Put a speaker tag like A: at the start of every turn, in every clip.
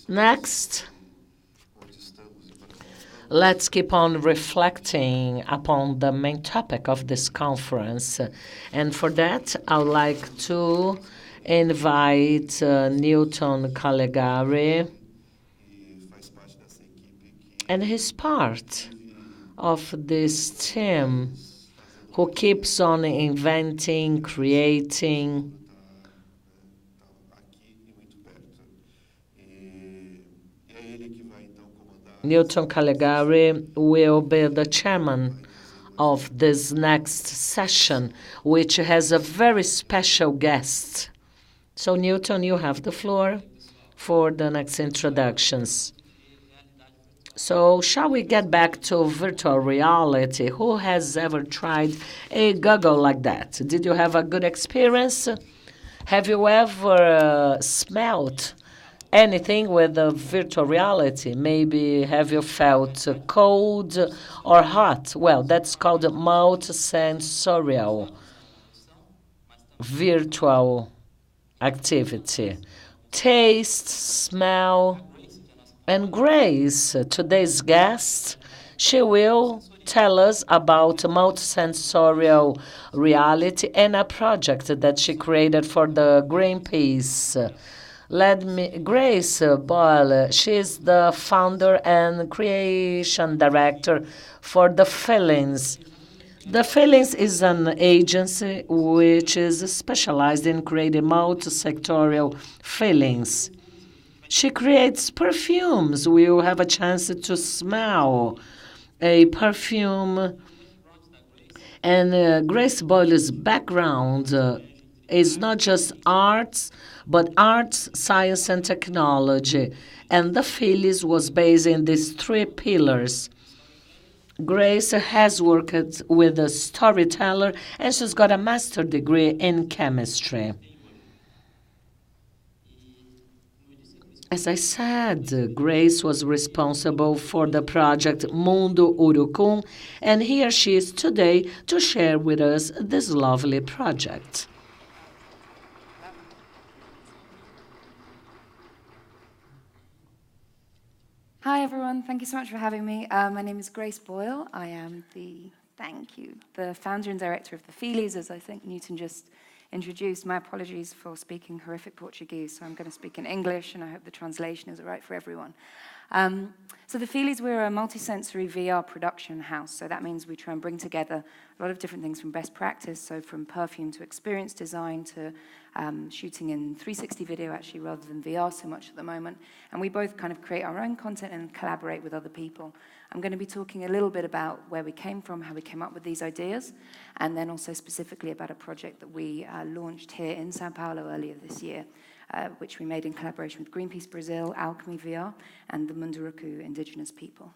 A: Next, let's keep on reflecting upon the main topic of this conference. And for that, I would like to invite Newton Calegari, and he's part of this team who keeps on inventing, creating. Newton Calegari will be the chairman of this next session, which has a very special guest. So, Newton, you have the floor for the next introductions. So, shall we get back to virtual reality? Who has ever tried a goggle like that? Did you have a good experience? Have you ever smelled anything with virtual reality? Maybe have you felt cold or hot? Well, that's called multi-sensorial virtual activity. Taste, smell, and Grace, today's guest, she will tell us about multisensorial reality and a project that she created for the Greenpeace. Grace Boyle, she's the founder and creation director for the Feelies. The Feelies is an agency which is specialized in creating multi-sectorial feelings. She creates perfumes. We will have a chance to smell a perfume. And Grace Boyle's background is not just arts, but arts, science, and technology. And the Feelies was based in these three pillars. Grace has worked with a storyteller, and she's got a master's degree in chemistry. As I said, Grace was responsible for the project Mundo Urucum, and here she is today to share with us this lovely project.
B: Hi, everyone. Thank you so much for having me. My name is Grace Boyle. I am the founder and director of the Feelies, as I think Newton just introduced. My apologies for speaking horrific Portuguese, so I'm going to speak in English, and I hope the translation is all right for everyone. So the Feelies, we're a multi-sensory VR production house, so that means we try and bring together a lot of different things from best practice, so from perfume to experience design to shooting in 360 video, actually, rather than VR so much at the moment. And we both kind of create our own content and collaborate with other people. I'm going to be talking a little bit about where we came from, how we came up with these ideas, and then also specifically about a project that we launched here in São Paulo earlier this year, which we made in collaboration with Greenpeace Brazil, Alchemy VR, and the Munduruku indigenous people.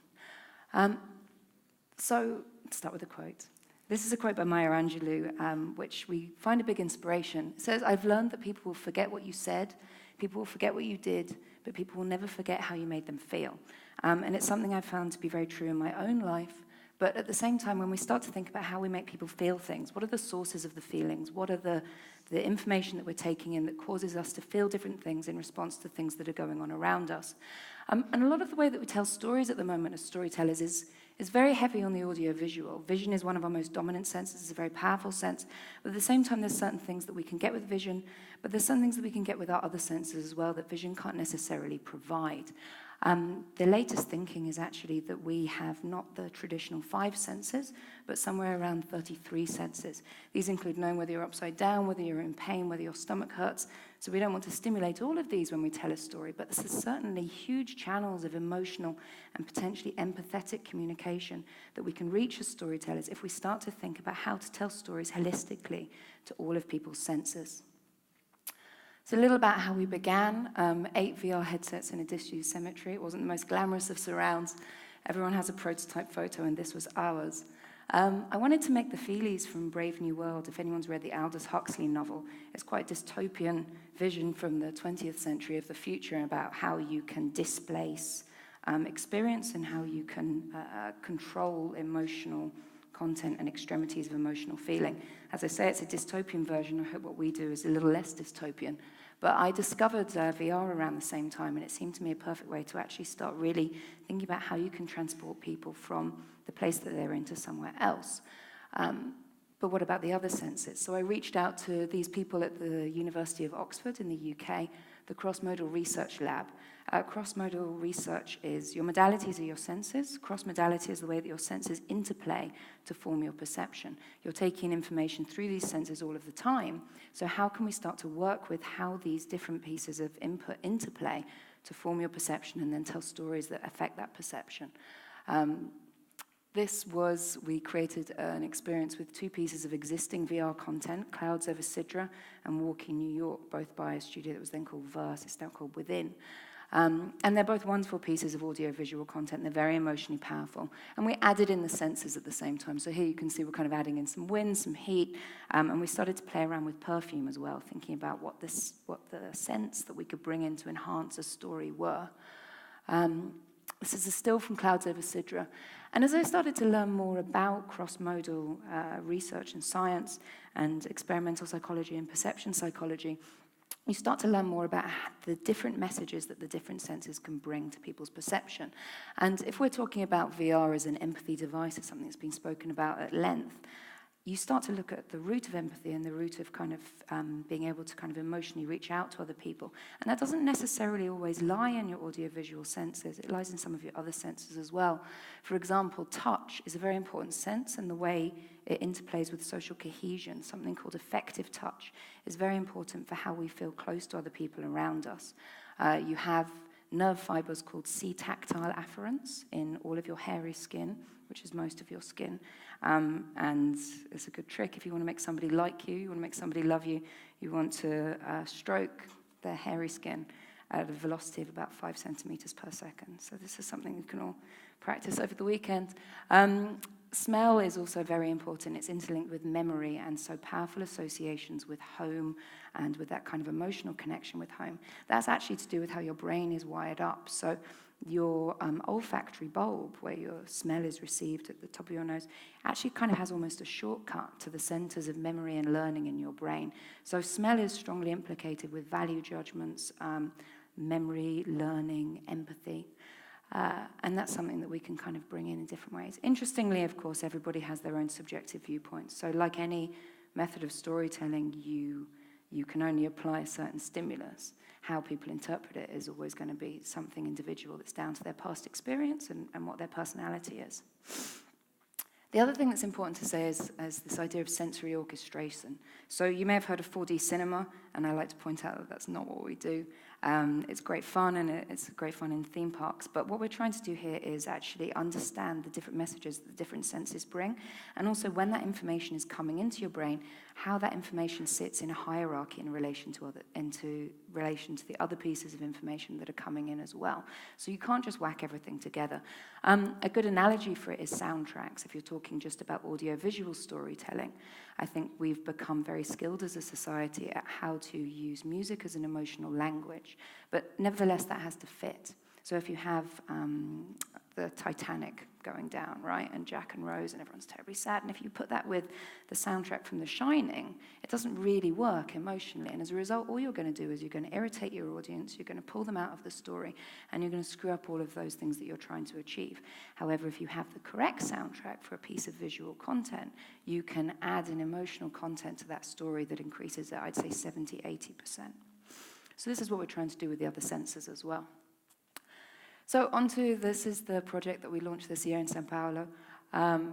B: So let's start with a quote. This is a quote by Maya Angelou, which we find a big inspiration. It says, "I've learned that people will forget what you said, people will forget what you did, but people will never forget how you made them feel." And it's something I've found to be very true in my own life. But at the same time, when we start to think about how we make people feel things, what are the sources of the feelings? What are the information that we're taking in that causes us to feel different things in response to things that are going on around us? And a lot of the way that we tell stories at the moment as storytellers is very heavy on the audio-visual. Vision is one of our most dominant senses. It's a very powerful sense. But at the same time, there's certain things that we can get with vision, but there's some things that we can get with our other senses as well that vision can't necessarily provide. The latest thinking is actually that we have not the traditional 5 senses, but somewhere around 33 senses. These include knowing whether you're upside down, whether you're in pain, whether your stomach hurts. So we don't want to stimulate all of these when we tell a story, but this is certainly huge channels of emotional and potentially empathetic communication that we can reach as storytellers if we start to think about how to tell stories holistically to all of people's senses. So a little about how we began. 8 VR headsets in a disused cemetery. It wasn't the most glamorous of surrounds. Everyone has a prototype photo, and this was ours. I wanted to make the Feelies from Brave New World. If anyone's read the Aldous Huxley novel, it's quite a dystopian vision from the 20th century of the future about how you can displace experience and how you can control emotional content and extremities of emotional feeling. As I say, it's a dystopian version. I hope what we do is a little less dystopian. But I discovered VR around the same time, and it seemed to me a perfect way to actually start really thinking about how you can transport people from the place that they're in to somewhere else. But what about the other senses? So I reached out to these people at the University of Oxford in the UK, the Cross-Modal Research Lab. Cross-modal research is your modalities are your senses. Cross-modality is the way that your senses interplay to form your perception. You're taking information through these senses all of the time. So how can we start to work with how these different pieces of input interplay to form your perception and then tell stories that affect that perception? We created an experience with 2 pieces of existing VR content, Clouds Over Sidra and Walking New York, both by a studio that was then called Verse. It's now called Within. And they're both wonderful pieces of audio-visual content. They're very emotionally powerful. And we added in the senses at the same time. So here you can see we're kind of adding in some wind, some heat, and we started to play around with perfume as well, thinking about what the scents that we could bring in to enhance a story were. This is a still from Clouds Over Sidra. And as I started to learn more about cross-modal research and science and experimental psychology and perception psychology, you start to learn more about the different messages that the different senses can bring to people's perception. And if we're talking about VR as an empathy device, it's something that's been spoken about at length, you start to look at the root of empathy and the root of kind of being able to kind of emotionally reach out to other people. And that doesn't necessarily always lie in your audiovisual senses. It lies in some of your other senses as well. For example, touch is a very important sense, and the way it interplays with social cohesion, something called affective touch, is very important for how we feel close to other people around us. You have nerve fibers called C-tactile afferents in all of your hairy skin, which is most of your skin. And it's a good trick if you want to make somebody like you, you want to make somebody love you, you want to stroke their hairy skin at a velocity of about 5 centimeters per second. So this is something you can all practice over the weekend. Smell is also very important. It's interlinked with memory, and so powerful associations with home and with that kind of emotional connection with home. That's actually to do with how your brain is wired up. So your olfactory bulb, where your smell is received at the top of your nose, actually kind of has almost a shortcut to the centers of memory and learning in your brain. So smell is strongly implicated with value judgments, memory, learning, empathy. And that's something that we can kind of bring in different ways. Interestingly, of course, everybody has their own subjective viewpoints. So like any method of storytelling, you can only apply a certain stimulus. How people interpret it is always going to be something individual that's down to their past experience and what their personality is. The other thing that's important to say is this idea of sensory orchestration. So you may have heard of 4D cinema, and I like to point out that that's not what we do. It's great fun, and it's great fun in theme parks, but what we're trying to do here is actually understand the different messages that the different senses bring, and also when that information is coming into your brain, how that information sits in a hierarchy in relation to the other pieces of information that are coming in as well. So you can't just whack everything together. A good analogy for it is soundtracks. If you're talking just about audio-visual storytelling, I think we've become very skilled as a society at how to use music as an emotional language, but nevertheless that has to fit. So if you have the Titanic going down, right, and Jack and Rose, and everyone's terribly sad, and if you put that with the soundtrack from The Shining, it doesn't really work emotionally, and as a result, all you're going to do is you're going to irritate your audience, you're going to pull them out of the story, and you're going to screw up all of those things that you're trying to achieve. However, if you have the correct soundtrack for a piece of visual content, you can add an emotional content to that story that increases it, I'd say 70-80%. So this is what we're trying to do with the other senses as well. So this is the project that we launched this year in São Paulo.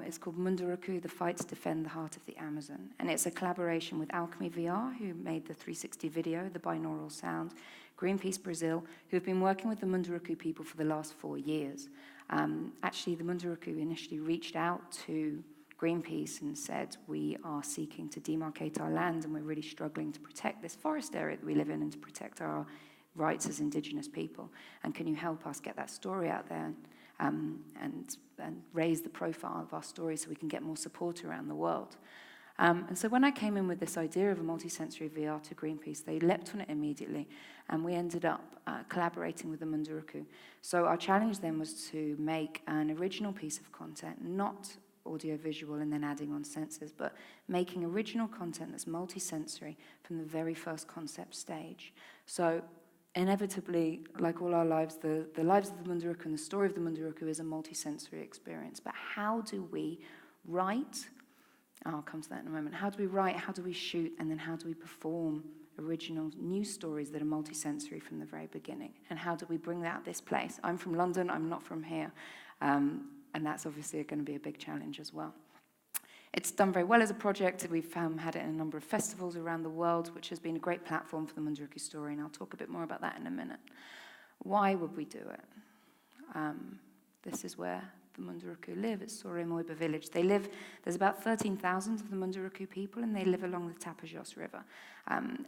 B: It's called Munduruku, the Fight to Defend the Heart of the Amazon. And it's a collaboration with Alchemy VR, who made the 360 video, the binaural sound, Greenpeace Brazil, who have been working with the Munduruku people for the last 4 years. Actually, the Munduruku initially reached out to Greenpeace and said, we are seeking to demarcate our land, and we're really struggling to protect this forest area that we live in and to protect our rights as indigenous people, and can you help us get that story out there and raise the profile of our story so we can get more support around the world. And so when I came in with this idea of a multi-sensory VR to Greenpeace, they leapt on it immediately, and we ended up collaborating with the Munduruku. So our challenge then was to make an original piece of content, not audio-visual and then adding on sensors, but making original content that's multi-sensory from the very first concept stage. So inevitably, like all our lives, the lives of the Munduruku and the story of the Munduruku is a multi-sensory experience. But how do we write? I'll come to that in a moment. How do we write, how do we shoot, and then how do we perform original new stories that are multi-sensory from the very beginning? And how do we bring that this place? I'm from London, I'm not from here. And that's obviously going to be a big challenge as well. It's done very well as a project. We've had it in a number of festivals around the world, which has been a great platform for the Munduruku story, and I'll talk a bit more about that in a minute. Why would we do it? This is where the Munduruku live. It's Soremoiba village. There's about 13,000 of the Munduruku people, and they live along the Tapajós River.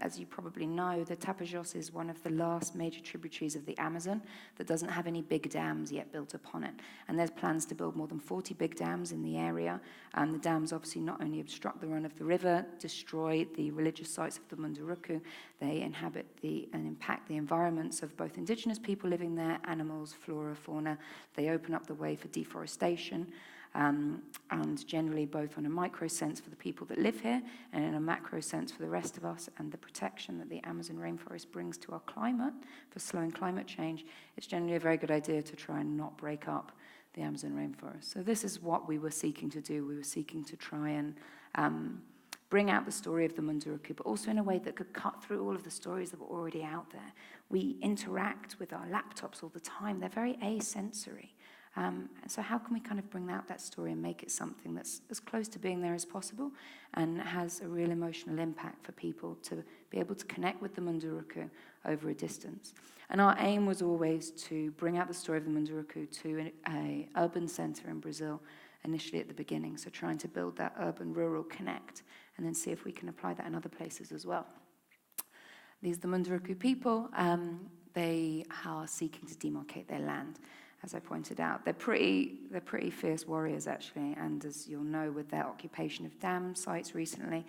B: As you probably know, the Tapajós is one of the last major tributaries of the Amazon that doesn't have any big dams yet built upon it. And there's plans to build more than 40 big dams in the area. The dams obviously not only obstruct the run of the river, destroy the religious sites of the Munduruku, they inhabit and impact the environments of both indigenous people living there, animals, flora, fauna. They open up the way for deforestation. And generally both on a micro sense for the people that live here and in a macro sense for the rest of us, and the protection that the Amazon rainforest brings to our climate for slowing climate change, it's generally a very good idea to try and not break up the Amazon rainforest. So this is what we were seeking to do. We were seeking to try and bring out the story of the Munduruku, but also in a way that could cut through all of the stories that were already out there. We interact with our laptops all the time. They're very asensory. And so how can we kind of bring out that story and make it something that's as close to being there as possible and has a real emotional impact for people to be able to connect with the Munduruku over a distance? And our aim was always to bring out the story of the Munduruku to an urban center in Brazil, initially at the beginning, so trying to build that urban-rural connect and then see if we can apply that in other places as well. These are the Munduruku people. They are seeking to demarcate their land. As I pointed out, they're pretty fierce warriors, actually, and as you'll know with their occupation of dam sites recently,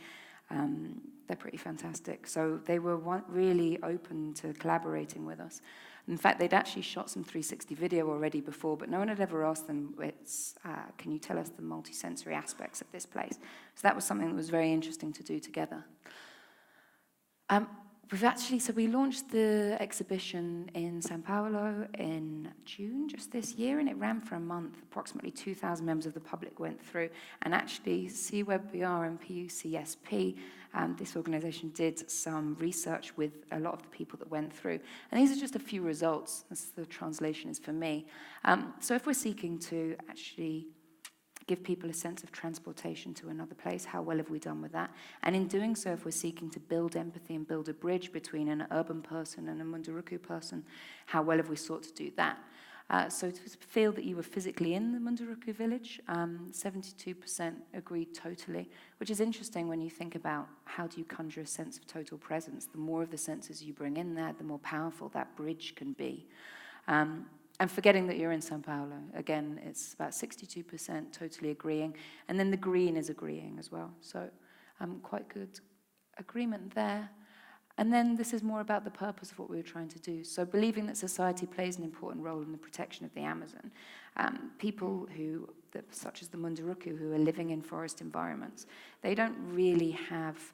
B: they're pretty fantastic. So they were really open to collaborating with us. In fact, they'd actually shot some 360 video already before, but no one had ever asked them, can you tell us the multisensory aspects of this place? So that was something that was very interesting to do together. We launched the exhibition in São Paulo in June, just this year, and it ran for a month. Approximately 2,000 members of the public went through, and actually Ceweb.br and PUCSP, this organization did some research with a lot of the people that went through. And these are just a few results, as the translation is for me. So if we're seeking to actually give people a sense of transportation to another place, how well have we done with that? And in doing so, if we're seeking to build empathy and build a bridge between an urban person and a Munduruku person, how well have we sought to do that? So to feel that you were physically in the Munduruku village, 72% agreed totally, which is interesting when you think about how do you conjure a sense of total presence. The more of the senses you bring in there, the more powerful that bridge can be. And forgetting that you're in São Paulo, again, it's about 62% totally agreeing. And then the green is agreeing as well. So quite good agreement there. And then this is more about the purpose of what we were trying to do. So believing that society plays an important role in the protection of the Amazon. People such as the Munduruku, who are living in forest environments, they don't really have...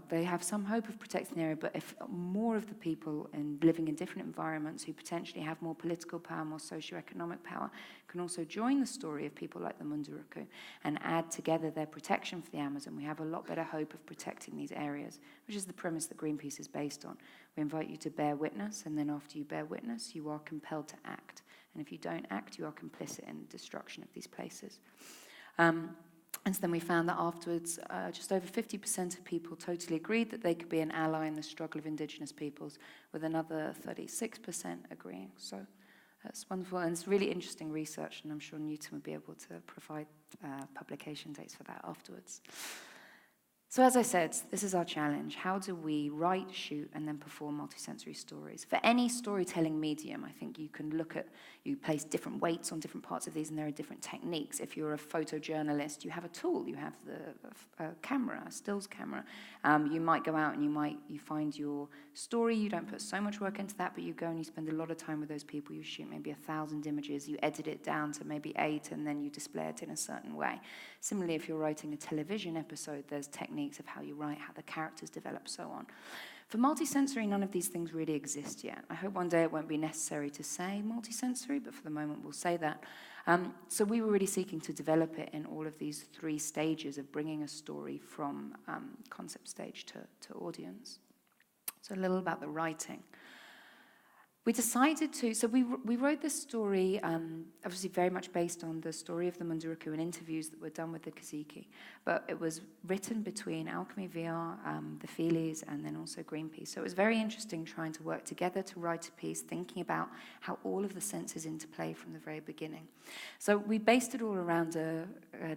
B: they have some hope of protecting the area, but if more of the people living in different environments who potentially have more political power, more socioeconomic power, can also join the story of people like the Munduruku and add together their protection for the Amazon, we have a lot better hope of protecting these areas, which is the premise that Greenpeace is based on. We invite you to bear witness, and then after you bear witness, you are compelled to act. And if you don't act, you are complicit in the destruction of these places. And so then we found that afterwards, just over 50% of people totally agreed that they could be an ally in the struggle of indigenous peoples, with another 36% agreeing. So that's wonderful, and it's really interesting research, and I'm sure Newton would be able to provide publication dates for that afterwards. So as I said, this is our challenge. How do we write, shoot, and then perform multisensory stories? For any storytelling medium, I think you place different weights on different parts of these, and there are different techniques. If you're a photojournalist, you have a tool. You have the camera, a stills camera. You might go out and you find your story. You don't put so much work into that, but you go and you spend a lot of time with those people. You shoot maybe 1,000 images. You edit it down to maybe 8, and then you display it in a certain way. Similarly, if you're writing a television episode, there's techniques of how you write, how the characters develop, so on. For multisensory, none of these things really exist yet. I hope one day it won't be necessary to say multisensory, but for the moment we'll say that. So we were really seeking to develop it in all of these 3 stages of bringing a story from concept stage to audience. So a little about the writing. We decided to, so we wrote this story, obviously very much based on the story of the Munduruku and interviews that were done with the Kaziki, but it was written between Alchemy VR, the Feelies, and then also Greenpeace. So it was very interesting trying to work together to write a piece, thinking about how all of the senses interplay from the very beginning. So we based it all around a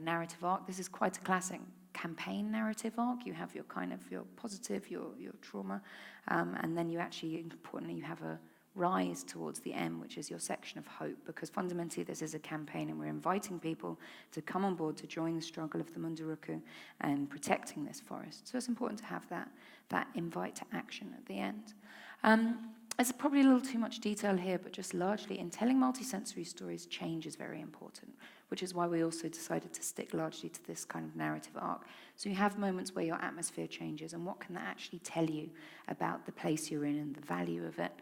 B: narrative arc. This is quite a classic campaign narrative arc. You have your your positive, your trauma, and then you actually, importantly, you have a rise towards the end, which is your section of hope, because fundamentally this is a campaign and we're inviting people to come on board to join the struggle of the Munduruku and protecting this forest. So it's important to have that invite to action at the end. There's probably a little too much detail here, but just largely in telling multisensory stories, change is very important, which is why we also decided to stick largely to this kind of narrative arc. So you have moments where your atmosphere changes, and what can that actually tell you about the place you're in and the value of it.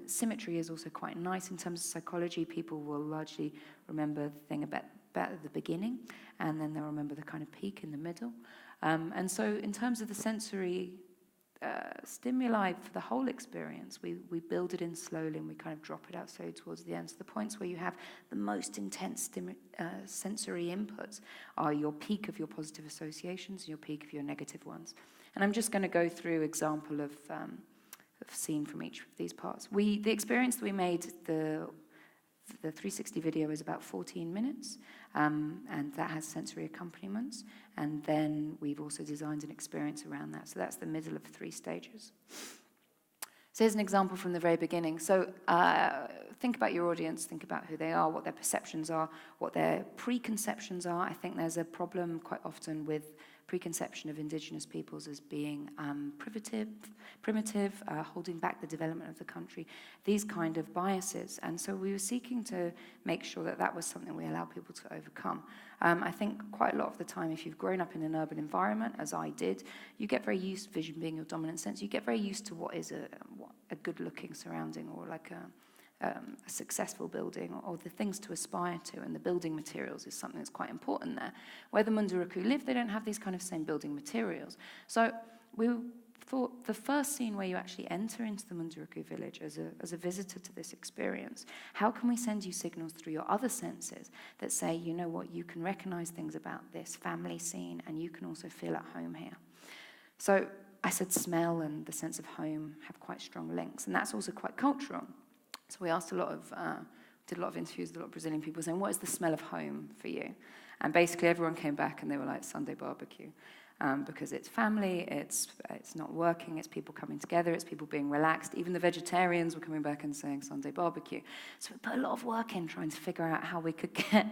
B: Symmetry is also quite nice in terms of psychology. People will largely remember the thing about the beginning, and then they'll remember the kind of peak in the middle. And so in terms of the sensory stimuli for the whole experience, we build it in slowly and we kind of drop it out slowly towards the end. So the points where you have the most intense sensory inputs are your peak of your positive associations and your peak of your negative ones. And I'm just going to go through example of scene from each of these parts. The experience that we made, the 360 video is about 14 minutes, and that has sensory accompaniments. And then we've also designed an experience around that. So that's the middle of 3 stages. So here's an example from the very beginning. So think about your audience, think about who they are, what their perceptions are, what their preconceptions are. I think there's a problem quite often with preconception of indigenous peoples as being primitive, holding back the development of the country, these kind of biases. And so we were seeking to make sure that that was something we allow people to overcome. I think quite a lot of the time, if you've grown up in an urban environment, as I did, you get very used to vision being your dominant sense. You get very used to what is a good-looking surrounding, or like a successful building, or the things to aspire to, and the building materials is something that's quite important there. Where the Munduruku live, they don't have these kind of same building materials. So we thought the first scene where you actually enter into the Munduruku village as a visitor to this experience, how can we send you signals through your other senses that say, you know what, you can recognize things about this family scene, and you can also feel at home here. So I said smell and the sense of home have quite strong links, and that's also quite cultural. So we asked did a lot of interviews with a lot of Brazilian people saying, what is the smell of home for you? And basically everyone came back and they were like, Sunday barbecue. Because it's family, it's not working, it's people coming together, it's people being relaxed. Even the vegetarians were coming back and saying Sunday barbecue. So we put a lot of work in trying to figure out how we could get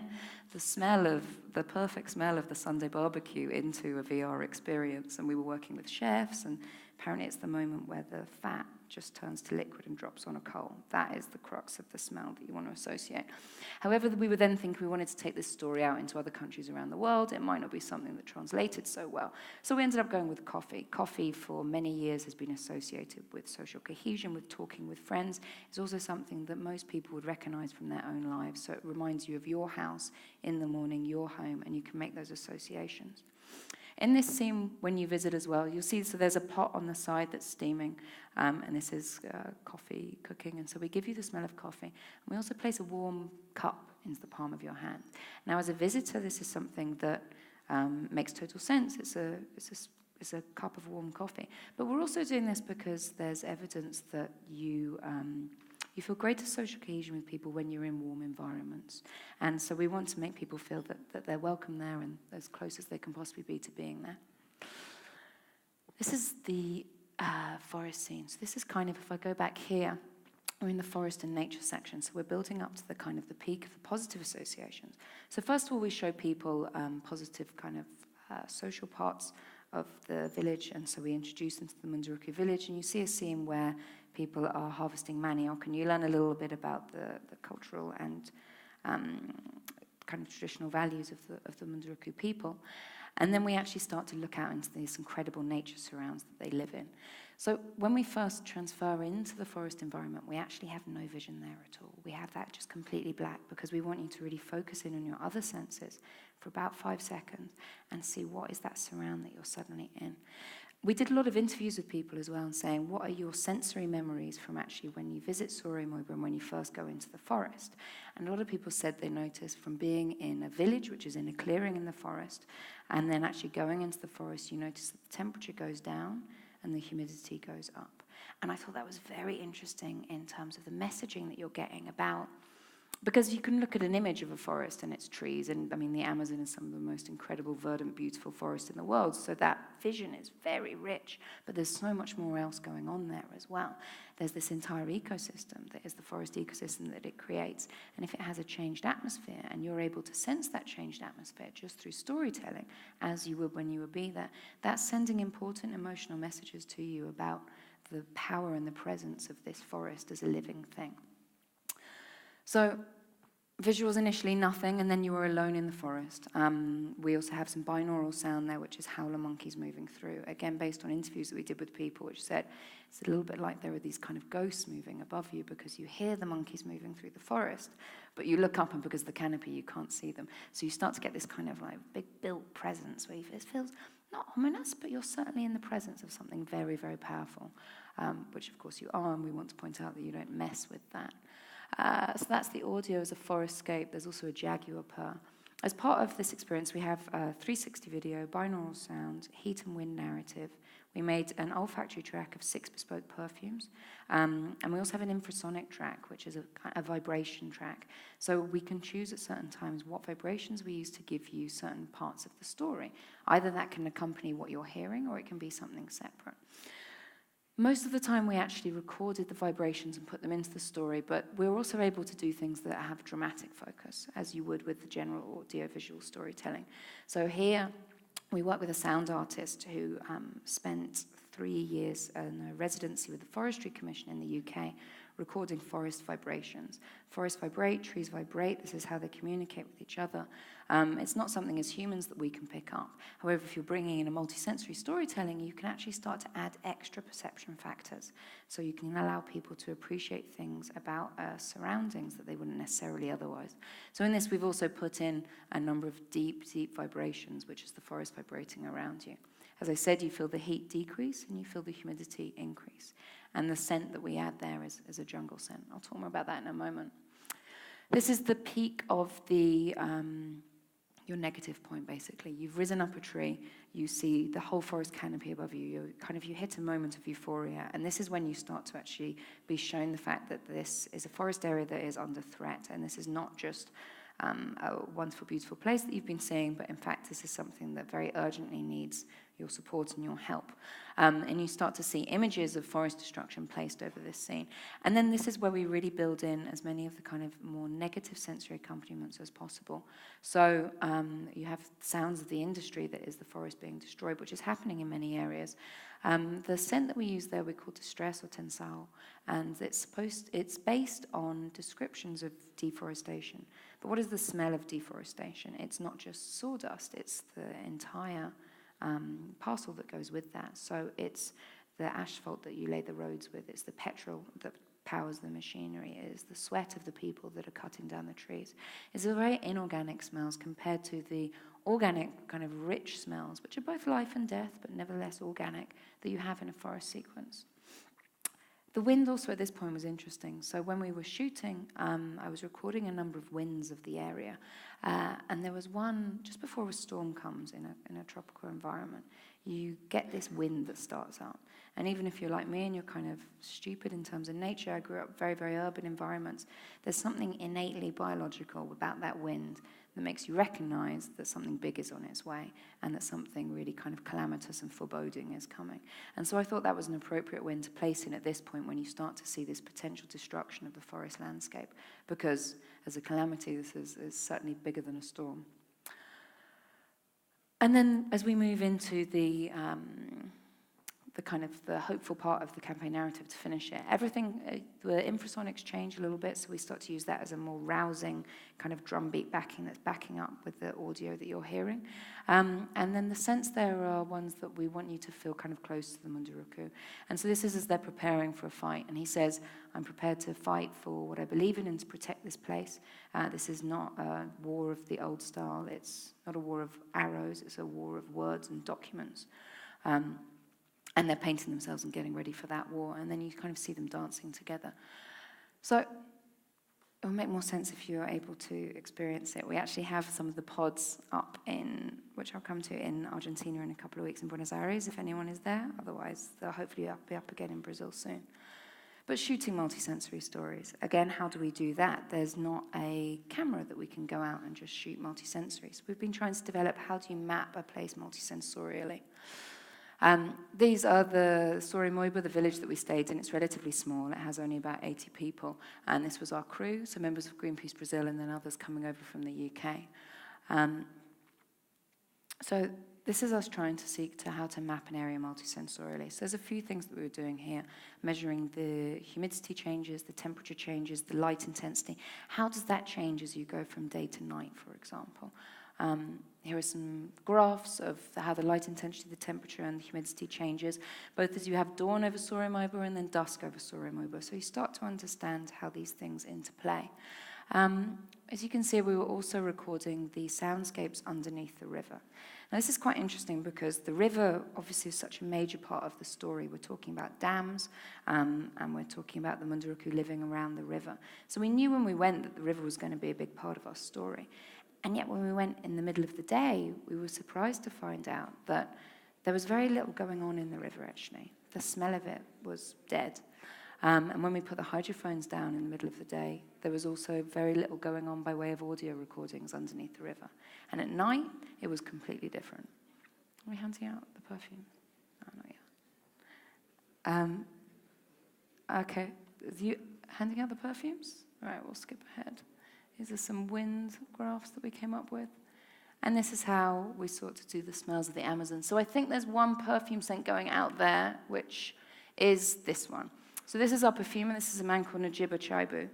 B: the perfect smell of the Sunday barbecue into a VR experience. And we were working with chefs, and apparently it's the moment where the fat just turns to liquid and drops on a coal. That is the crux of the smell that you want to associate. However, we were then thinking we wanted to take this story out into other countries around the world. It might not be something that translated so well. So we ended up going with coffee. Coffee for many years has been associated with social cohesion, with talking with friends. It's also something that most people would recognize from their own lives. So it reminds you of your house in the morning, your home, and you can make those associations. In this scene, when you visit as well, you'll see, so there's a pot on the side that's steaming, and this is coffee cooking, and so we give you the smell of coffee. And we also place a warm cup into the palm of your hand. Now, as a visitor, this is something that makes total sense. It's a cup of warm coffee. But we're also doing this because there's evidence that you feel greater social cohesion with people when you're in warm environments. And so we want to make people feel that they're welcome there and as close as they can possibly be to being there. This is the forest scene. So this is kind of, if I go back here, we're in the forest and nature section. So we're building up to the kind of the peak of the positive associations. So first of all, we show people positive kind of social parts of the village, and so we introduce them to the Munduruku village, and you see a scene where people are harvesting manioc, and you learn a little bit about the cultural and kind of traditional values of the Munduruku people. And then we actually start to look out into these incredible nature surrounds that they live in. So when we first transfer into the forest environment, we actually have no vision there at all. We have that just completely black because we want you to really focus in on your other senses for about 5 seconds and see what is that surround that you're suddenly in. We did a lot of interviews with people as well and saying, what are your sensory memories from actually when you visit Soroimoiba and when you first go into the forest? And a lot of people said they noticed from being in a village, which is in a clearing in the forest, and then actually going into the forest, you notice that the temperature goes down and the humidity goes up. And I thought that was very interesting in terms of the messaging that you're getting about, because you can look at an image of a forest and its trees, and I mean the Amazon is some of the most incredible, verdant, beautiful forest in the world, so that vision is very rich, but there's so much more else going on there as well. There's this entire ecosystem that is the forest ecosystem that it creates, and if it has a changed atmosphere and you're able to sense that changed atmosphere just through storytelling, as you would when you would be there, that's sending important emotional messages to you about the power and the presence of this forest as a living thing. So visuals initially nothing, and then you were alone in the forest. We also have some binaural sound there, which is howler monkeys moving through. Again, based on interviews that we did with people, which said it's a little bit like there are these kind of ghosts moving above you because you hear the monkeys moving through the forest, but you look up and because of the canopy, you can't see them. So you start to get this kind of like big built presence where it feels not ominous, but you're certainly in the presence of something very, very powerful, which of course you are, and we want to point out that you don't mess with that. So that's the audio as a forestscape. There's also a jaguar purr. As part of this experience, we have 360 video, binaural sound, heat and wind narrative. We made an olfactory track of 6 bespoke perfumes. And we also have an infrasonic track, which is a vibration track. So we can choose at certain times what vibrations we use to give you certain parts of the story. Either that can accompany what you're hearing, or it can be something separate. Most of the time we actually recorded the vibrations and put them into the story, but we're also able to do things that have dramatic focus, as you would with the general audio-visual storytelling. So here we work with a sound artist who spent 3 years in a residency with the Forestry Commission in the UK, recording forest vibrations. Forests vibrate, trees vibrate. This is how they communicate with each other. It's not something as humans that we can pick up. However, if you're bringing in a multi-sensory storytelling, you can actually start to add extra perception factors. So you can allow people to appreciate things about surroundings that they wouldn't necessarily otherwise. So in this, we've also put in a number of deep, deep vibrations, which is the forest vibrating around you. As I said, you feel the heat decrease and you feel the humidity increase. And the scent that we add there is a jungle scent. I'll talk more about that in a moment. This is the peak of the your negative point, basically. You've risen up a tree, you see the whole forest canopy above you, you hit a moment of euphoria, and this is when you start to actually be shown the fact that this is a forest area that is under threat, and this is not just a wonderful, beautiful place that you've been seeing, but in fact this is something that very urgently needs your support and your help. And you start to see images of forest destruction placed over this scene. And then this is where we really build in as many of the kind of more negative sensory accompaniments as possible. So you have sounds of the industry that is the forest being destroyed, which is happening in many areas. The scent that we use there we call distress or tensao, and it's based on descriptions of deforestation. But what is the smell of deforestation? It's not just sawdust, it's the entire parcel that goes with that. So it's the asphalt that you lay the roads with, it's the petrol that powers the machinery, it is the sweat of the people that are cutting down the trees. It's a very inorganic smells compared to the organic kind of rich smells, which are both life and death, but nevertheless organic, that you have in a forest sequence. The wind also at this point was interesting. So when we were shooting, I was recording a number of winds of the area. And there was one, just before a storm comes in a tropical environment, you get this wind that starts up. And even if you're like me and you're kind of stupid in terms of nature, I grew up very, very urban environments, there's something innately biological about that wind that makes you recognize that something big is on its way and that something really kind of calamitous and foreboding is coming. And so I thought that was an appropriate wind to place in at this point when you start to see this potential destruction of the forest landscape, because as a calamity, this is certainly bigger than a storm. And then as we move into the kind of the hopeful part of the campaign narrative to finish it, everything, the infrasonics change a little bit, so we start to use that as a more rousing kind of drumbeat backing that's backing up with the audio that you're hearing. And then the scents there are ones that we want you to feel kind of close to the Munduruku. And so this is as they're preparing for a fight. And he says, I'm prepared to fight for what I believe in and to protect this place. This is not a war of the old style. It's not a war of arrows. It's a war of words and documents. And they're painting themselves and getting ready for that war. And then you kind of see them dancing together. So it will make more sense if you're able to experience it. We actually have some of the pods up in, which I'll come to, in Argentina in a couple of weeks in Buenos Aires, if anyone is there. Otherwise, they'll hopefully be up again in Brazil soon. But shooting multisensory stories. Again, how do we do that? There's not a camera that we can go out and just shoot multisensory. So we've been trying to develop, how do you map a place multisensorially? These are the Sorimoiba, the village that we stayed in. It's relatively small. It has only about 80 people. And this was our crew, so members of Greenpeace Brazil and then others coming over from the UK. So this is us trying to seek to how to map an area multisensorially. So there's a few things that we were doing here, measuring the humidity changes, the temperature changes, the light intensity. How does that change as you go from day to night, for example? Here are some graphs of how the light intensity, the temperature, and the humidity changes, both as you have dawn over Sorimoiba and then dusk over Sorimoiba. So you start to understand how these things interplay. As you can see, we were also recording the soundscapes underneath the river. Now, this is quite interesting because the river obviously is such a major part of the story. We're talking about dams, and we're talking about the Munduruku living around the river. So we knew when we went that the river was going to be a big part of our story. And yet when we went in the middle of the day, we were surprised to find out that there was very little going on in the river, actually. The smell of it was dead. And when we put the hydrophones down in the middle of the day, there was also very little going on by way of audio recordings underneath the river. And at night, it was completely different. Are we handing out the perfume? No, not yet. Okay. You handing out the perfumes? All right, we'll skip ahead. These are some wind graphs that we came up with. And this is how we sought to do the smells of the Amazon. So I think there's one perfume scent going out there, which is this one. So this is our perfume, and this is a man called Najiba Chaibu.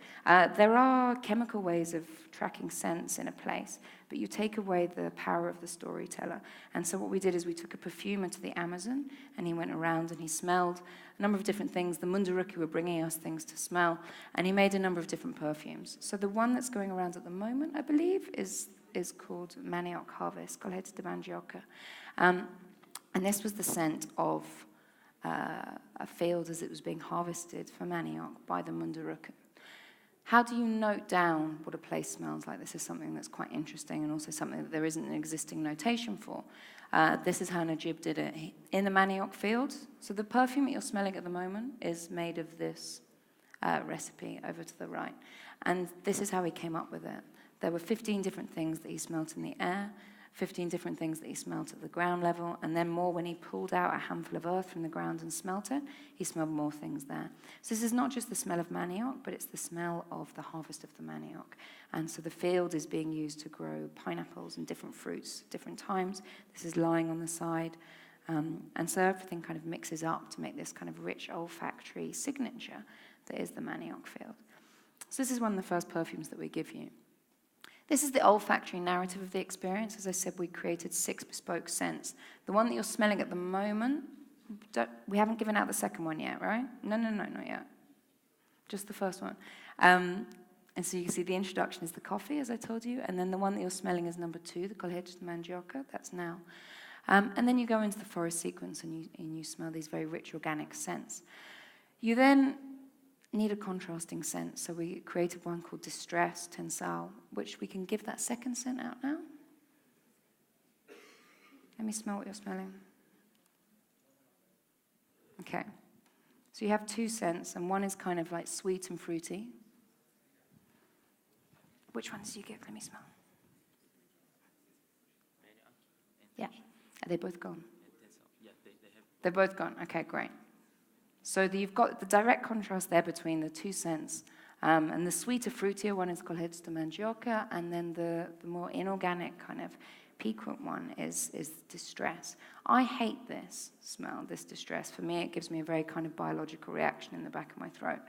B: There are chemical ways of tracking scents in a place, but you take away the power of the storyteller. And so what we did is we took a perfumer to the Amazon, and he went around and he smelled a number of different things. The Munduruku were bringing us things to smell, and he made a number of different perfumes. So the one that's going around at the moment, I believe, is called Manioc Harvest, Colheita de Mandioca. And this was the scent of a field as it was being harvested for manioc by the Munduruku. How do you note down what a place smells like? This is something that's quite interesting and also something that there isn't an existing notation for. This is how Najib did it. In the manioc field, so the perfume that you're smelling at the moment is made of this recipe over to the right. And this is how he came up with it. There were 15 different things that he smelt in the air, 15 different things that he smelt at the ground level, and then more when he pulled out a handful of earth from the ground and smelt it, he smelled more things there. So this is not just the smell of manioc, but it's the smell of the harvest of the manioc. And so the field is being used to grow pineapples and different fruits at different times. This is lying on the side. And so everything kind of mixes up to make this kind of rich olfactory signature that is the manioc field. So this is one of the first perfumes that we give you. This is the olfactory narrative of the experience. As I said, we created 6 bespoke scents. The one that you're smelling at the moment, we haven't given out the second one yet, right? No, not yet. Just the first one. And so you can see the introduction is the coffee, as I told you, and then the one that you're smelling is number 2, the Colheita de Mandioca, that's now. And then you go into the forest sequence and you smell these very rich organic scents. You then need a contrasting scent, so we created one called Distress, Tensal, which we can give that second scent out now. Let me smell what you're smelling. Okay. So you have 2 scents, and one is kind of like sweet and fruity. Which one did you give? Let me smell. Yeah. Are they both gone?
C: Yeah, they have.
B: They're both gone. Okay, great. So you've got the direct contrast there between the two scents. And the sweeter, fruitier one is called Heads de Mandioca, and then the more inorganic kind of piquant one is distress. I hate this smell, this distress. For me, it gives me a very kind of biological reaction in the back of my throat.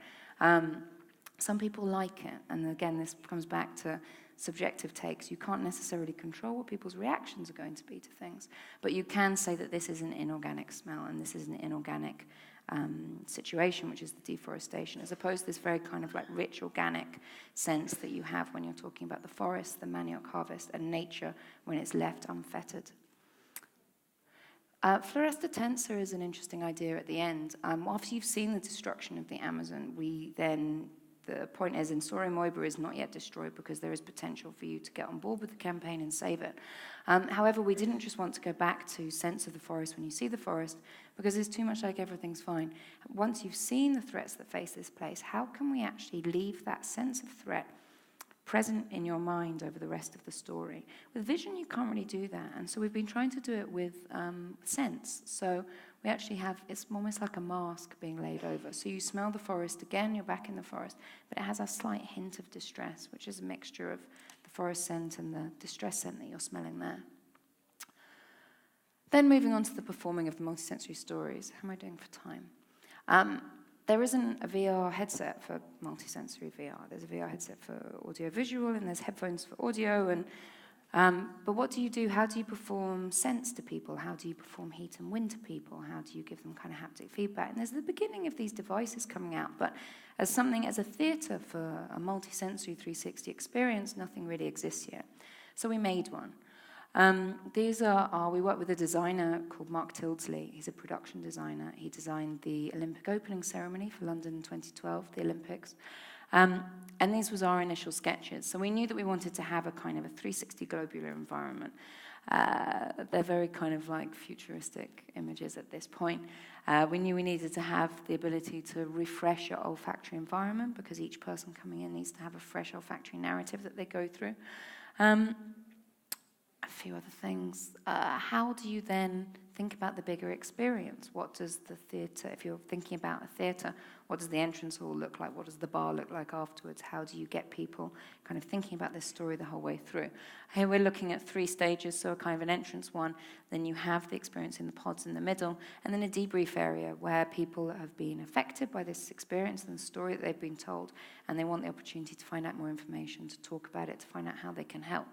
B: Some people like it, and again, this comes back to subjective takes. You can't necessarily control what people's reactions are going to be to things, but you can say that this is an inorganic smell, and this is an inorganic situation, which is the deforestation, as opposed to this very kind of like rich organic sense that you have when you're talking about the forest, the manioc harvest, and nature when it's left unfettered. Fluorescentenza is an interesting idea at the end. After you've seen the destruction of the Amazon, the point is, Insori Moiba is not yet destroyed because there is potential for you to get on board with the campaign and save it. However, we didn't just want to go back to sense of the forest when you see the forest, because it's too much like everything's fine. Once you've seen the threats that face this place, how can we actually leave that sense of threat present in your mind over the rest of the story? With vision, you can't really do that, and so we've been trying to do it with sense. So we actually have, it's almost like a mask being laid over. So you smell the forest again, you're back in the forest, but it has a slight hint of distress, which is a mixture of the forest scent and the distress scent that you're smelling there. Then moving on to the performing of the multisensory stories. How am I doing for time? There isn't a VR headset for multisensory VR. There's a VR headset for audio-visual, and there's headphones for audio. But what do you do? How do you perform sense to people? How do you perform heat and wind to people? How do you give them kind of haptic feedback? And there's the beginning of these devices coming out, but as a theatre for a multisensory 360 experience, nothing really exists yet. So we made one. We work with a designer called Mark Tildesley. He's a production designer. He designed the Olympic opening ceremony for London in 2012, the Olympics. And these was our initial sketches. So we knew that we wanted to have a kind of a 360 globular environment. They're very kind of like futuristic images at this point. We knew we needed to have the ability to refresh your olfactory environment, because each person coming in needs to have a fresh olfactory narrative that they go through. A few other things. How do you then think about the bigger experience? What does the theatre, if you're thinking about a theatre, what does the entrance hall look like? What does the bar look like afterwards? How do you get people kind of thinking about this story the whole way through? Here we're looking at 3 stages, so a kind of an entrance one, then you have the experience in the pods in the middle, and then a debrief area where people have been affected by this experience and the story that they've been told, and they want the opportunity to find out more information, to talk about it, to find out how they can help.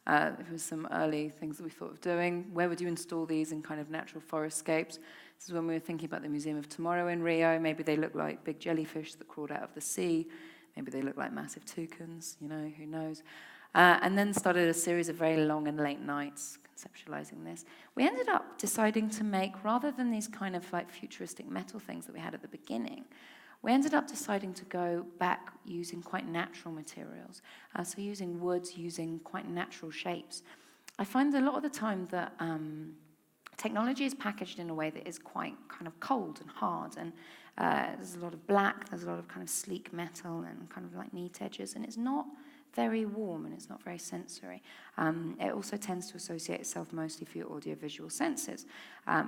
B: There was some early things that we thought of doing. Where would you install these in kind of natural forestscapes? This is when we were thinking about the Museum of Tomorrow in Rio. Maybe they look like big jellyfish that crawled out of the sea. Maybe they look like massive toucans, who knows. And then started a series of very long and late nights conceptualizing this. We ended up deciding to make, rather than these kind of like futuristic metal things that we had at the beginning, we ended up deciding to go back using quite natural materials. So using woods, using quite natural shapes. I find a lot of the time that technology is packaged in a way that is quite kind of cold and hard. And there's a lot of black, there's a lot of kind of sleek metal and kind of like neat edges. And it's not very warm and it's not very sensory. It also tends to associate itself mostly for your audiovisual senses,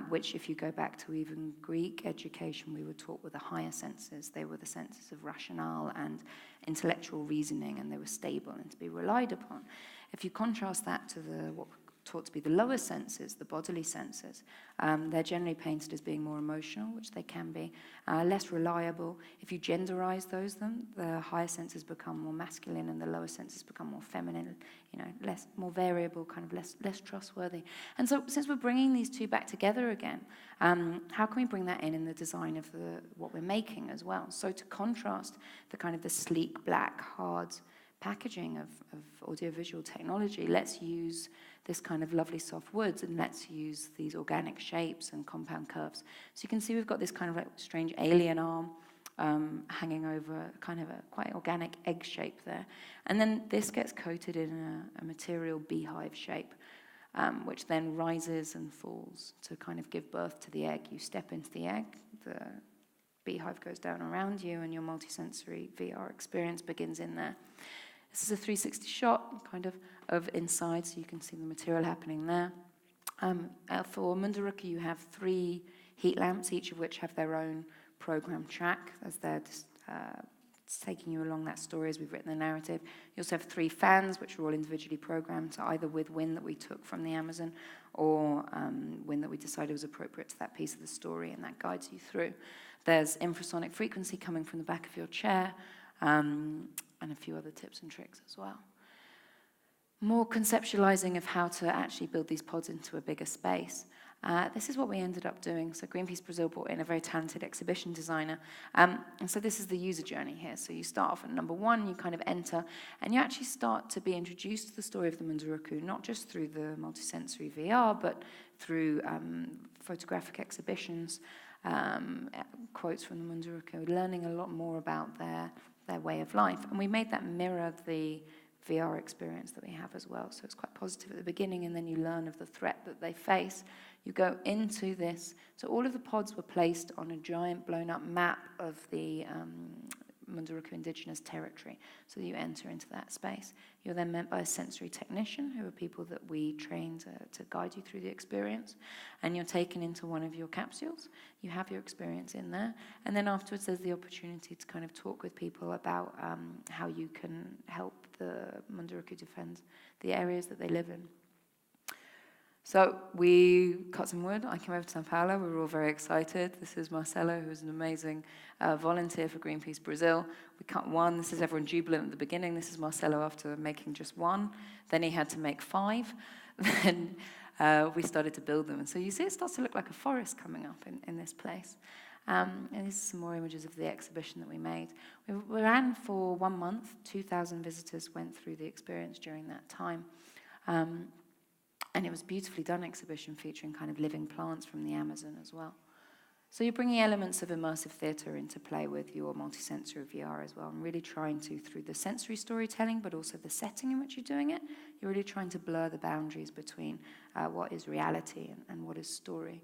B: which if you go back to even Greek education, we were taught were the higher senses. They were the senses of rationale and intellectual reasoning, and they were stable and to be relied upon. If you contrast that to what taught to be the lower senses, the bodily senses, they're generally painted as being more emotional, which they can be, less reliable. If you genderize them, the higher senses become more masculine and the lower senses become more feminine, more variable, kind of less trustworthy. And so since we're bringing these two back together again, how can we bring that in the design of what we're making as well? So to contrast the kind of the sleek, black, hard packaging of audiovisual technology, let's use this kind of lovely soft woods, and let's use these organic shapes and compound curves. So you can see we've got this kind of like strange alien arm hanging over kind of a quite organic egg shape there. And then this gets coated in a material beehive shape, which then rises and falls to kind of give birth to the egg. You step into the egg, the beehive goes down around you, and your multisensory VR experience begins in there. This is a 360 shot, kind of inside, so you can see the material happening there. For Munduruku, you have 3 heat lamps, each of which have their own program track as they're taking you along that story as we've written the narrative. You also have 3 fans, which are all individually programmed, so either with wind that we took from the Amazon or wind that we decided was appropriate to that piece of the story, and that guides you through. There's infrasonic frequency coming from the back of your chair, and a few other tips and tricks as well. More conceptualizing of how to actually build these pods into a bigger space. This is what we ended up doing. So Greenpeace Brazil brought in a very talented exhibition designer. And so this is the user journey here. So you start off at number 1, you kind of enter, and you actually start to be introduced to the story of the Munduruku, not just through the multi-sensory VR, but through photographic exhibitions, quotes from the Munduruku, learning a lot more about their way of life. And we made that mirror the VR experience that we have as well. So it's quite positive at the beginning, and then you learn of the threat that they face. You go into this. So all of the pods were placed on a giant blown-up map of the Munduruku indigenous territory. So you enter into that space. You're then met by a sensory technician, who are people that we train to guide you through the experience. And you're taken into one of your capsules. You have your experience in there. And then afterwards, there's the opportunity to kind of talk with people about how you can help the Munduruku defend the areas that they live in. So we cut some wood. I came over to São Paulo. We were all very excited. This is Marcelo, who's an amazing volunteer for Greenpeace Brazil. We cut 1. This is everyone jubilant at the beginning. This is Marcelo after making just 1. Then he had to make 5. Then we started to build them. And so you see it starts to look like a forest coming up in this place. And these are some more images of the exhibition that we made. We ran for 1 month. 2,000 visitors went through the experience during that time. And it was a beautifully done exhibition featuring kind of living plants from the Amazon as well. So you're bringing elements of immersive theatre into play with your multi-sensory VR as well, and really trying to, through the sensory storytelling, but also the setting in which you're doing it, you're really trying to blur the boundaries between what is reality and what is story.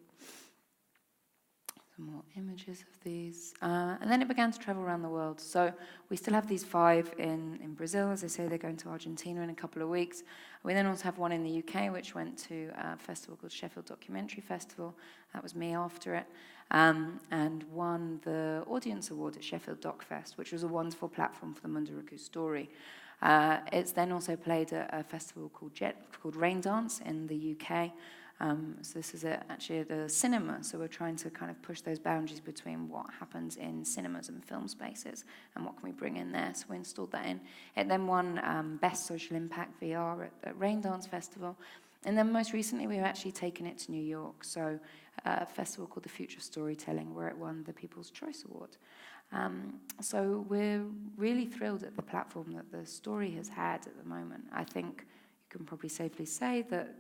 B: Some more images of these. And then it began to travel around the world. So we still have these 5 in Brazil. As I say, they're going to Argentina in a couple of weeks. We then also have one in the UK, which went to a festival called Sheffield Documentary Festival. That was me after it. And won the Audience Award at Sheffield Doc Fest, which was a wonderful platform for the Munduruku story. It's then also played at a festival called Rain Dance in the UK. So this is actually at a cinema, so we're trying to kind of push those boundaries between what happens in cinemas and film spaces and what can we bring in there, so we installed that in. It then won Best Social Impact VR at Rain Dance Festival, and then most recently we've actually taken it to New York, so a festival called the Future of Storytelling, where it won the People's Choice Award. So we're really thrilled at the platform that the story has had at the moment. I think you can probably safely say that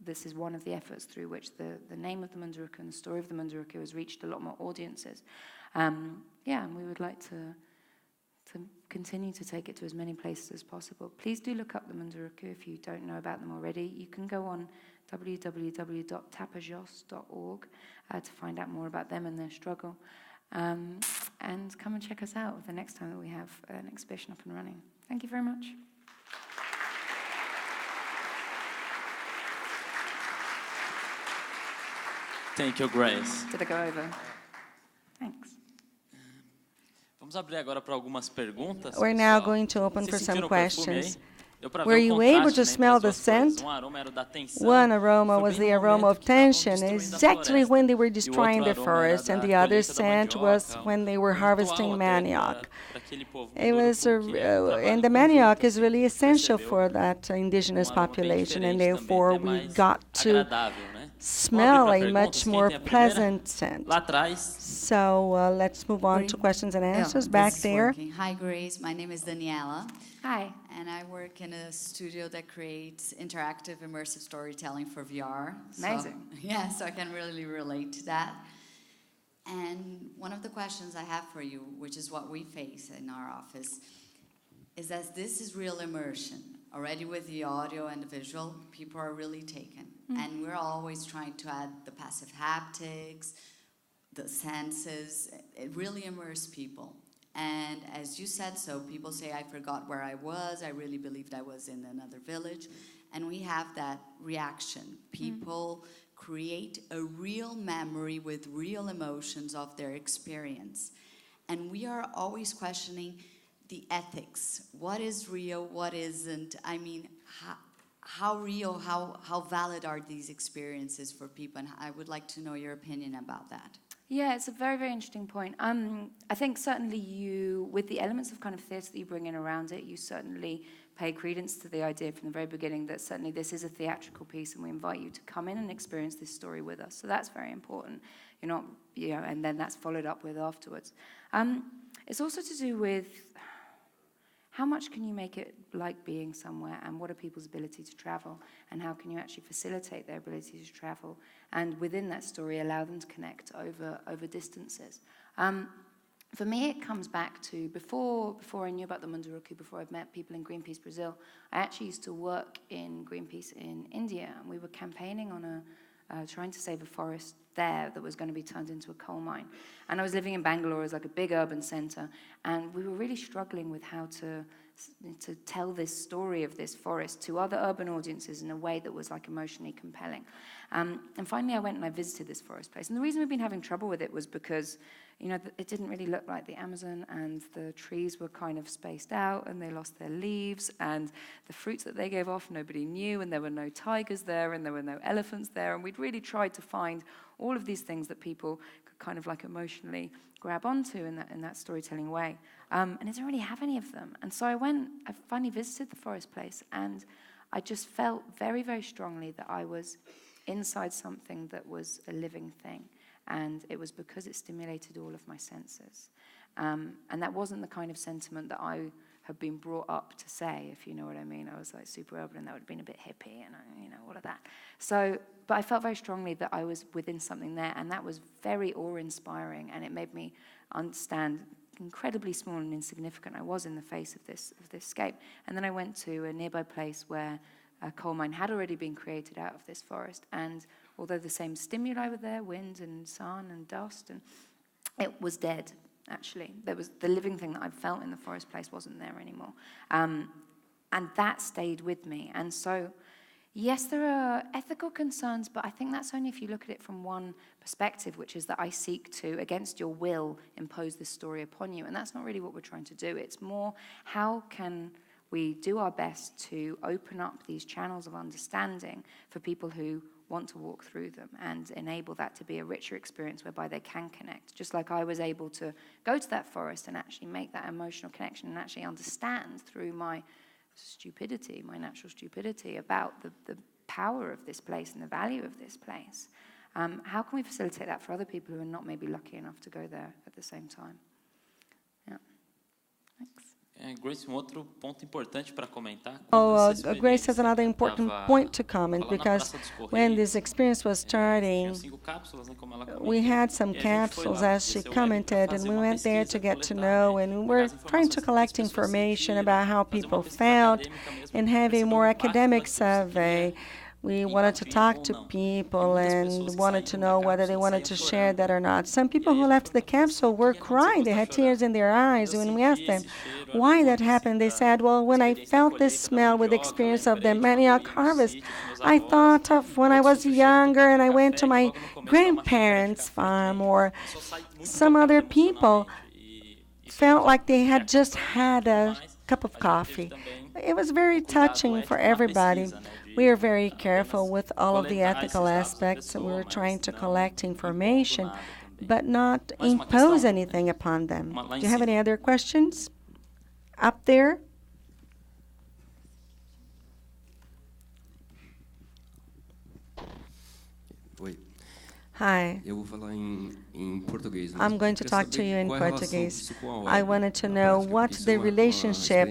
B: this is one of the efforts through which the name of the Munduruku and the story of the Munduruku has reached a lot more audiences. And we would like to continue to take it to as many places as possible. Please do look up the Munduruku if you don't know about them already. You can go on www.tapajos.org to find out more about them and their struggle. And come and check us out the next time that we have an exhibition up and running. Thank you very much.
C: Thank you, Grace.
B: Did I go over? Thanks.
C: Vamos abrir agora para algumas perguntas.
D: We're now going to open for some questions. Were you able to smell the scent? One aroma was the aroma of tension, exactly when they were destroying the forest, and the other scent was when they were harvesting manioc. It was, and the manioc is really essential for that indigenous population, and therefore we got to smell a much more pleasant scent. So let's move on to questions and answers back there.
E: Hi, Grace. My name is Daniela.
B: Hi.
E: And I work in a studio that creates interactive, immersive storytelling for VR.
B: Amazing.
E: So I can really relate to that. And one of the questions I have for you, which is what we face in our office, is that this is real immersion. Already with the audio and the visual, people are really taken. And we're always trying to add the passive haptics, the senses. It really immerses people. And as you said, so people say, I forgot where I was. I really believed I was in another village. and we have that reaction. People create a real memory with real emotions of their experience. And we are always questioning the ethics. What is real, what isn't? I mean, how real, how valid are these experiences for people? And I would like to know your opinion about that.
B: Yeah, it's a very, very interesting point. I think certainly you, with the elements of kind of theatre that you bring in around it, you certainly pay credence to the idea from the very beginning that certainly this is a theatrical piece and we invite you to come in and experience this story with us. So that's very important. You're not, and then that's followed up with afterwards. It's also to do with how much can you make it like being somewhere, and what are people's ability to travel, and how can you actually facilitate their ability to travel, and within that story allow them to connect over distances. For me, it comes back to before I knew about the Munduruku, before I've met people in Greenpeace Brazil, I actually used to work in Greenpeace in India, and we were campaigning on trying to save a forest there that was going to be turned into a coal mine. And I was living in Bangalore as like a big urban center, and we were really struggling with how to tell this story of this forest to other urban audiences in a way that was like emotionally compelling. And finally I went and I visited this forest place. And the reason we've been having trouble with it was because, it didn't really look like the Amazon, and the trees were kind of spaced out, and they lost their leaves, and the fruits that they gave off nobody knew, and there were no tigers there, and there were no elephants there, and we'd really tried to find all of these things that people could kind of like emotionally grab onto in that storytelling way. And it didn't really have any of them. And so I finally visited the forest place, and I just felt very, very strongly that I was inside something that was a living thing. And it was because it stimulated all of my senses. And that wasn't the kind of sentiment that I had been brought up to say, if you know what I mean. I was like super urban, and that would have been a bit hippie, and all of that. So, but I felt very strongly that I was within something there, and that was very awe-inspiring, and it made me understand incredibly small and insignificant I was in the face of this scape. And then I went to a nearby place where a coal mine had already been created out of this forest, and although the same stimuli were there, wind and sun and dust, and it was dead, actually. There was the living thing that I felt in the forest place wasn't there anymore. And that stayed with me. And so, yes, there are ethical concerns, but I think that's only if you look at it from one perspective, which is that I seek to, against your will, impose this story upon you. And that's not really what we're trying to do. It's more, how can we do our best to open up these channels of understanding for people who want to walk through them, and enable that to be a richer experience whereby they can connect. Just like I was able to go to that forest and actually make that emotional connection and actually understand through my stupidity, my natural stupidity, about the power of this place and the value of this place. How can we facilitate that for other people who are not maybe lucky enough to go there at the same time? Yeah. Thanks.
C: Grace, outro ponto importante para comentar.
D: Grace has another important point to comment, because when this experience was starting, we had some capsules, as she commented, and we went there to get to know, and we were trying to collect information about how people felt and have a more academic survey. We wanted to talk to people and wanted to know whether they wanted to share that or not. Some people who left the capsule were crying. They had tears in their eyes. When we asked them why that happened, they said, well, when I felt this smell with the experience of the manioc harvest, I thought of when I was younger and I went to my grandparents' farm, or some other people felt like they had just had a cup of coffee. It was very touching for everybody. We are very careful with all of the ethical aspects, and we were trying to collect information, but not impose anything upon them. Do you have any other questions? Up there? Hi. I'm going to talk to you in Portuguese. I wanted to know what the relationship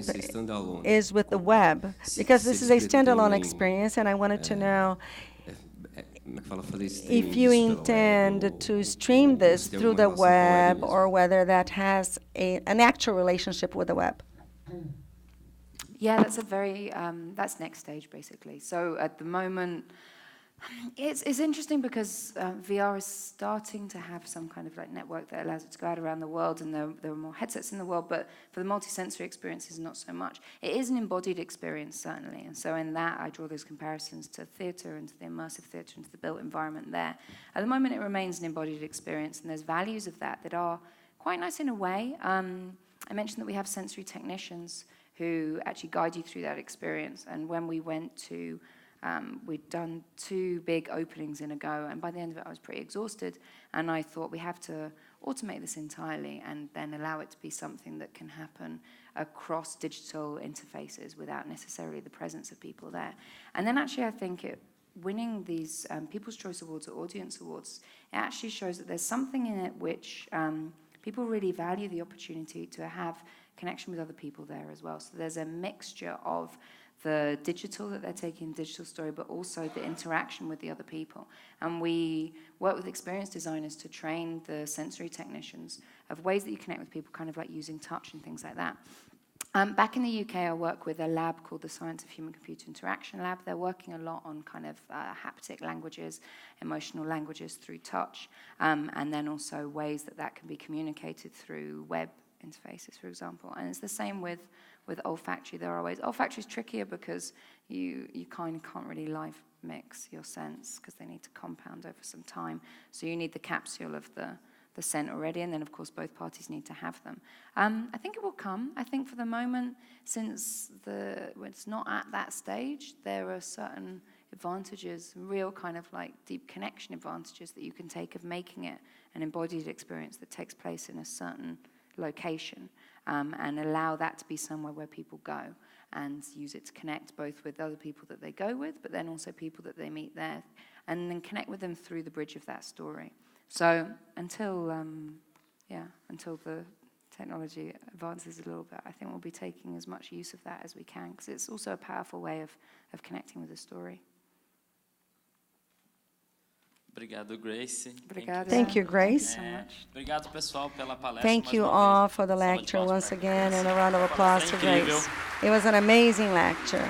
D: is with the web, because this is a standalone experience, and I wanted to know if you intend to stream this through the web, or whether that has an actual relationship with the web.
B: Yeah, that's that's next stage, basically. So at the moment, It's interesting because VR is starting to have some kind of like network that allows it to go out around the world, and there are more headsets in the world, but for the multi-sensory experiences, not so much. It is an embodied experience, certainly, and so in that I draw those comparisons to theatre and to the immersive theatre and to the built environment there. At the moment, it remains an embodied experience, and there's values of that are quite nice in a way. I mentioned that we have sensory technicians who actually guide you through that experience, and when we went to we'd done 2 big openings in a go, and by the end of it I was pretty exhausted, and I thought we have to automate this entirely and then allow it to be something that can happen across digital interfaces without necessarily the presence of people there. And then actually I think winning these People's Choice Awards or Audience Awards, it actually shows that there's something in it which people really value, the opportunity to have connection with other people there as well. So there's a mixture of the digital that they're taking, digital story, but also the interaction with the other people. And we work with experienced designers to train the sensory technicians of ways that you connect with people, kind of like using touch and things like that. Back in the UK, I work with a lab called the Science of Human-Computer Interaction Lab. They're working a lot on kind of haptic languages, emotional languages through touch, and then also ways that can be communicated through web interfaces, for example. And it's the same with olfactory. There are ways. Olfactory is trickier because you kind of can't really live mix your scents because they need to compound over some time. So you need the capsule of the scent already, and then, of course, both parties need to have them. I think it will come. I think for the moment, since it's not at that stage, there are certain advantages, real kind of like deep connection advantages that you can take of making it an embodied experience that takes place in a certain location, and allow that to be somewhere where people go and use it to connect both with other people that they go with, but then also people that they meet there, and then connect with them through the bridge of that story. So until the technology advances a little bit, I think we'll be taking as much use of that as we can, because it's also a powerful way of connecting with the story.
C: Obrigado, Grace.
D: Thank you, Grace.
C: Obrigado, pessoal, pela palestra.
D: Thank you all for the lecture once again, and a round of applause to Grace. It was an amazing lecture.